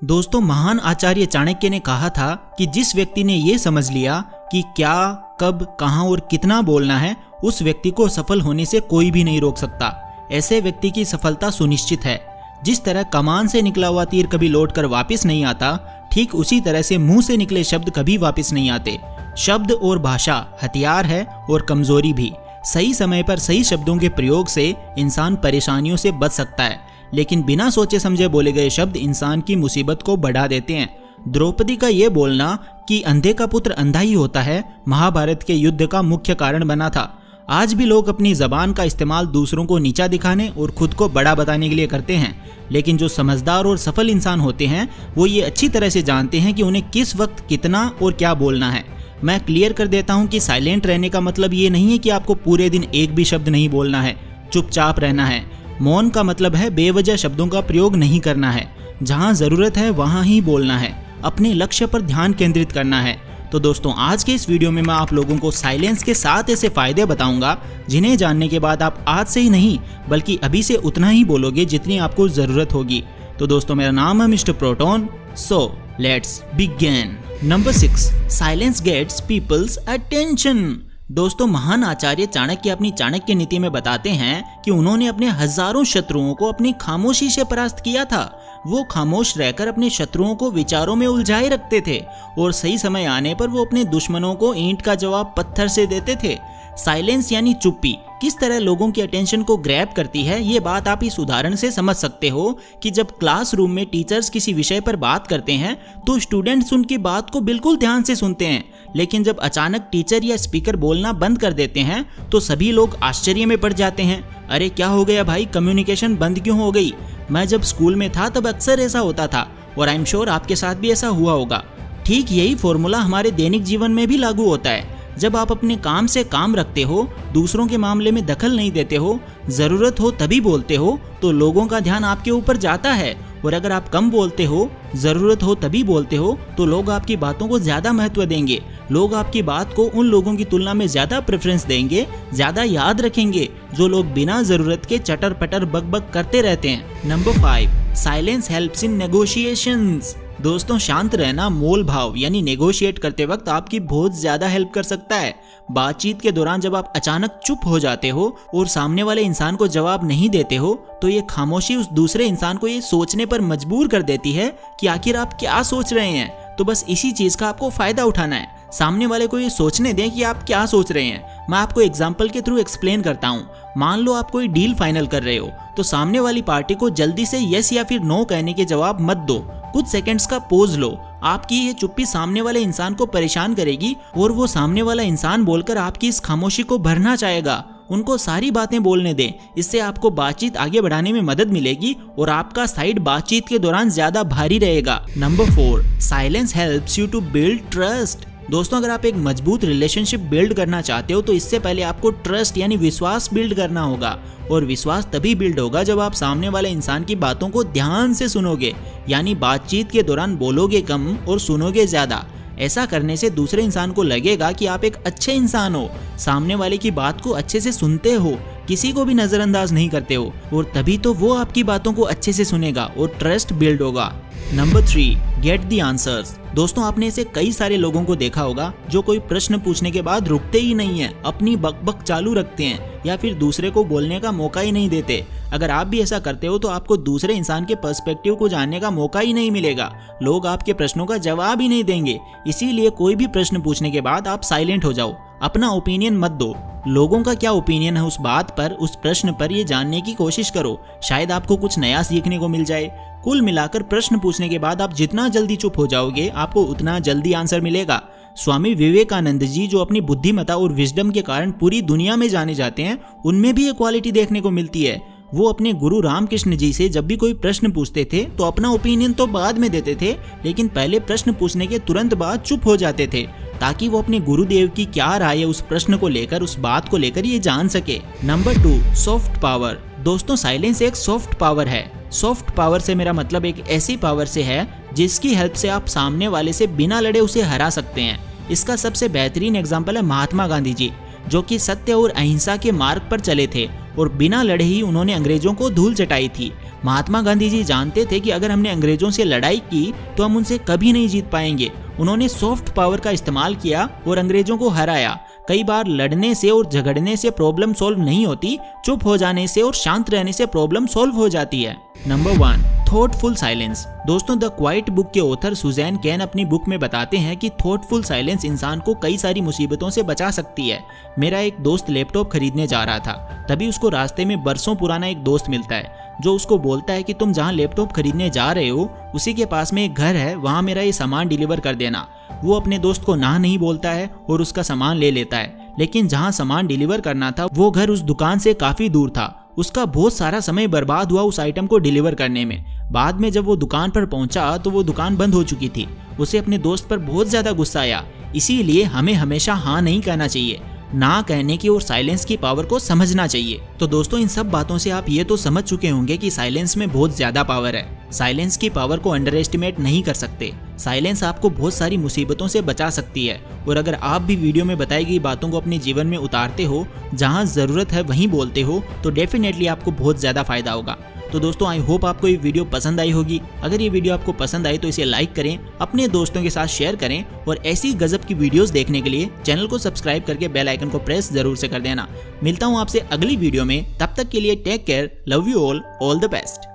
दोस्तों, महान आचार्य चाणक्य ने कहा था कि जिस व्यक्ति ने ये समझ लिया कि क्या, कब, कहां और कितना बोलना है, उस व्यक्ति को सफल होने से कोई भी नहीं रोक सकता। ऐसे व्यक्ति की सफलता सुनिश्चित है। जिस तरह कमान से निकला हुआ तीर कभी लौटकर वापस नहीं आता, ठीक उसी तरह से मुंह से निकले शब्द कभी वापस नहीं आते। शब्द और भाषा हथियार है और कमजोरी भी। सही समय पर सही शब्दों के प्रयोग से इंसान परेशानियों से बच सकता है, लेकिन बिना सोचे समझे बोले गए शब्द इंसान की मुसीबत को बढ़ा देते हैं। द्रौपदी का ये बोलना कि अंधे का पुत्र अंधा ही होता है, महाभारत के युद्ध का मुख्य कारण बना था। आज भी लोग अपनी जबान का इस्तेमाल दूसरों को नीचा दिखाने और खुद को बड़ा बताने के लिए करते हैं, लेकिन जो समझदार और सफल इंसान होते हैं वो ये अच्छी तरह से जानते हैं कि उन्हें किस वक्त कितना और क्या बोलना है। मैं क्लियर कर देता हूँ कि साइलेंट रहने का मतलब ये नहीं है कि आपको पूरे दिन एक भी शब्द नहीं बोलना है, चुपचाप रहना है। मौन का मतलब है बेवजह शब्दों का प्रयोग नहीं करना है। जहाँ ज़रूरत है वहाँ ही बोलना है, अपने लक्ष्य पर ध्यान केंद्रित करना है। तो दोस्तों, आज के इस वीडियो में मैं आप लोगों को साइलेंस के 7 ऐसे फायदे बताऊंगा जिन्हें जानने के बाद आप आज से ही नहीं बल्कि अभी से उतना ही बोलोगे जितनी आपको ज़रूरत होगी। तो दोस्तों, मेरा नाम है mister Proton, so let's begin. Number 6, silence gets people's attention. दोस्तों, महान आचार्य चाणक्य अपनी चाणक्य नीति में बताते हैं कि उन्होंने अपने हजारों शत्रुओं को अपनी खामोशी से परास्त किया था। वो खामोश रहकर अपने शत्रुओं को विचारों में उलझाए रखते थे और सही समय आने पर वो अपने दुश्मनों को ईंट का जवाब पत्थर से देते थे। साइलेंस यानी चुप्पी किस तरह लोगों की अटेंशन को ग्रैब करती है, ये बात आप इस उदाहरण से समझ सकते हो कि जब क्लासरूम में टीचर्स किसी विषय पर बात करते हैं तो स्टूडेंट्स उनकी बात को बिल्कुल ध्यान से सुनते हैं, लेकिन जब अचानक टीचर या स्पीकर बोलना बंद कर देते हैं तो सभी लोग आश्चर्य में पड़ जाते हैं। अरे क्या हो गया भाई, कम्युनिकेशन बंद क्यों हो गई? मैं जब स्कूल में था तब अक्सर ऐसा होता था और आई एम श्योर आपके साथ भी ऐसा हुआ होगा। ठीक यही फॉर्मूला हमारे दैनिक जीवन में भी लागू होता है। जब आप अपने काम से काम रखते हो, दूसरों के मामले में दखल नहीं देते हो, जरूरत हो तभी बोलते हो, तो लोगों का ध्यान आपके ऊपर जाता है। और अगर आप कम बोलते हो, जरूरत हो तभी बोलते हो, तो लोग आपकी बातों को ज्यादा महत्व देंगे। लोग आपकी बात को उन लोगों की तुलना में ज्यादा प्रेफरेंस देंगे, ज्यादा याद रखेंगे, जो लोग बिना जरूरत के चटर पटर बक बक करते रहते हैं। Number 5, silence helps in negotiations. दोस्तों, शांत रहना मोल भाव यानी नेगोशिएट करते वक्त आपकी बहुत ज्यादा हेल्प कर सकता है। बातचीत के दौरान जब आप अचानक चुप हो जाते हो और सामने वाले इंसान को जवाब नहीं देते हो, तो ये खामोशी उस दूसरे इंसान को ये सोचने पर मजबूर कर देती है कि आखिर आप क्या सोच रहे हैं। तो बस इसी चीज का आपको फायदा उठाना है। सामने वाले को ये सोचने दें कि आप क्या सोच रहे हैं। मैं आपको एग्जाम्पल के थ्रू एक्सप्लेन करता हूँ। मान लो आप कोई डील फाइनल कर रहे हो, तो सामने वाली पार्टी को जल्दी से यस या फिर नो कहने के जवाब मत दो। कुछ सेकंड्स का पोज लो। आपकी ये चुप्पी सामने वाले इंसान को परेशान करेगी और वो सामने वाला इंसान बोलकर आपकी इस खामोशी को भरना चाहेगा। उनको सारी बातें बोलने दें। इससे आपको बातचीत आगे बढ़ाने में मदद मिलेगी और आपका साइड बातचीत के दौरान ज्यादा भारी रहेगा। Number 4, silence helps you to build trust. दोस्तों, अगर आप एक मजबूत रिलेशनशिप बिल्ड करना चाहते हो तो इससे पहले आपको ट्रस्ट यानी विश्वास बिल्ड करना होगा। और विश्वास तभी बिल्ड होगा जब आप सामने वाले इंसान की बातों को ध्यान से सुनोगे, यानी बातचीत के दौरान बोलोगे कम और सुनोगे ज्यादा। ऐसा करने से दूसरे इंसान को लगेगा कि आप एक अच्छे इंसान हो, सामने वाले की बात को अच्छे से सुनते हो, किसी को भी नजरअंदाज नहीं करते हो, और तभी तो वो आपकी बातों को अच्छे से सुनेगा और ट्रस्ट बिल्ड होगा। Number 3, get the answers. दोस्तों, आपने ऐसे कई सारे लोगों को देखा होगा जो कोई प्रश्न पूछने के बाद रुकते ही नहीं है, अपनी बकबक चालू रखते हैं या फिर दूसरे को बोलने का मौका ही नहीं देते। अगर आप भी ऐसा करते हो तो आपको दूसरे इंसान के पर्सपेक्टिव को जानने का मौका ही नहीं मिलेगा। लोग आपके प्रश्नों का जवाब ही नहीं देंगे। इसीलिए कोई भी प्रश्न पूछने के बाद आप साइलेंट हो जाओ, अपना ओपिनियन मत दो। लोगों का क्या ओपिनियन है उस बात पर, उस प्रश्न पर, ये जानने की कोशिश करो। शायद आपको कुछ नया सीखने को मिल जाए। कुल मिलाकर प्रश्न पूछने के बाद आप जितना जल्दी चुप हो जाओगे, आपको उतना जल्दी आंसर मिलेगा। स्वामी विवेकानंद जी, जो अपनी बुद्धिमत्ता और विजडम के कारण पूरी दुनिया में जाने जाते हैं, उनमें भी ये क्वालिटी देखने को मिलती है। वो अपने गुरु रामकृष्ण जी से जब भी कोई प्रश्न पूछते थे तो अपना ओपिनियन तो बाद में देते थे, लेकिन पहले प्रश्न पूछने के तुरंत बाद चुप हो जाते थे, ताकि वो अपने गुरुदेव की क्या राय है उस प्रश्न को लेकर, उस बात को लेकर ये जान सके। Number 2, soft power. दोस्तों, साइलेंस एक सॉफ्ट पावर है। सॉफ्ट पावर से मेरा मतलब एक ऐसी पावर से है जिसकी हेल्प से आप सामने वाले से बिना लड़े उसे हरा सकते हैं। इसका सबसे बेहतरीन एग्जाम्पल है महात्मा गांधी जी। जो कि सत्य और अहिंसा के मार्ग पर चले थे और बिना लड़े ही उन्होंने अंग्रेजों को धूल चटाई थी। महात्मा गांधी जी जानते थे कि अगर हमने अंग्रेजों से लड़ाई की तो हम उनसे कभी नहीं जीत पाएंगे। उन्होंने सॉफ्ट पावर का इस्तेमाल किया और अंग्रेजों को हराया। कई बार लड़ने से और झगड़ने से प्रॉब्लम सॉल्व नहीं होती, चुप हो जाने से और शांत रहने से प्रॉब्लम सॉल्व हो जाती है। Number 1, thoughtful silence. दोस्तों, द क्वाइट बुक के ऑथर सुजैन कैन अपनी बुक में बताते हैं कि थॉटफुल साइलेंस इंसान को कई सारी मुसीबतों से बचा सकती है। मेरा एक दोस्त लैपटॉप खरीदने जा रहा था, तभी उसको रास्ते में बरसों पुराना एक दोस्त मिलता है जो उसको बोलता है कि तुम जहाँ लैपटॉप खरीदने जा रहे हो उसी के पास में एक घर है, वहाँ मेरा ये सामान डिलीवर कर देना। वो अपने दोस्त को ना नहीं बोलता है और उसका सामान ले लेता है, लेकिन जहाँ सामान डिलीवर करना था वो घर उस दुकान से काफी दूर था। उसका बहुत सारा समय बर्बाद हुआ उस आइटम को डिलीवर करने में। बाद में जब वो दुकान पर पहुंचा तो वो दुकान बंद हो चुकी थी। उसे अपने दोस्त पर बहुत ज्यादा गुस्सा आया। इसीलिए हमें हमेशा हाँ नहीं कहना चाहिए, ना कहने की और साइलेंस की पावर को समझना चाहिए। तो दोस्तों, इन सब बातों से आप ये तो समझ चुके होंगे कि साइलेंस में बहुत ज्यादा पावर है। साइलेंस की पावर को अंडर एस्टिमेट नहीं कर सकते। साइलेंस आपको बहुत सारी मुसीबतों से बचा सकती है। और अगर आप भी वीडियो में बताई गई बातों को अपने जीवन में उतारते हो, जहां जरूरत है वहीं बोलते हो, तो डेफिनेटली आपको बहुत ज्यादा फायदा होगा। तो दोस्तों, आई होप आपको ये वीडियो पसंद आई होगी। अगर ये वीडियो आपको पसंद आई तो इसे लाइक करें, अपने दोस्तों के साथ शेयर करें और ऐसी गजब की वीडियोस देखने के लिए चैनल को सब्सक्राइब करके बेल आइकन को प्रेस जरूर से कर देना। मिलता हूँ आपसे अगली वीडियो में, तब तक के लिए take care, love you all the best.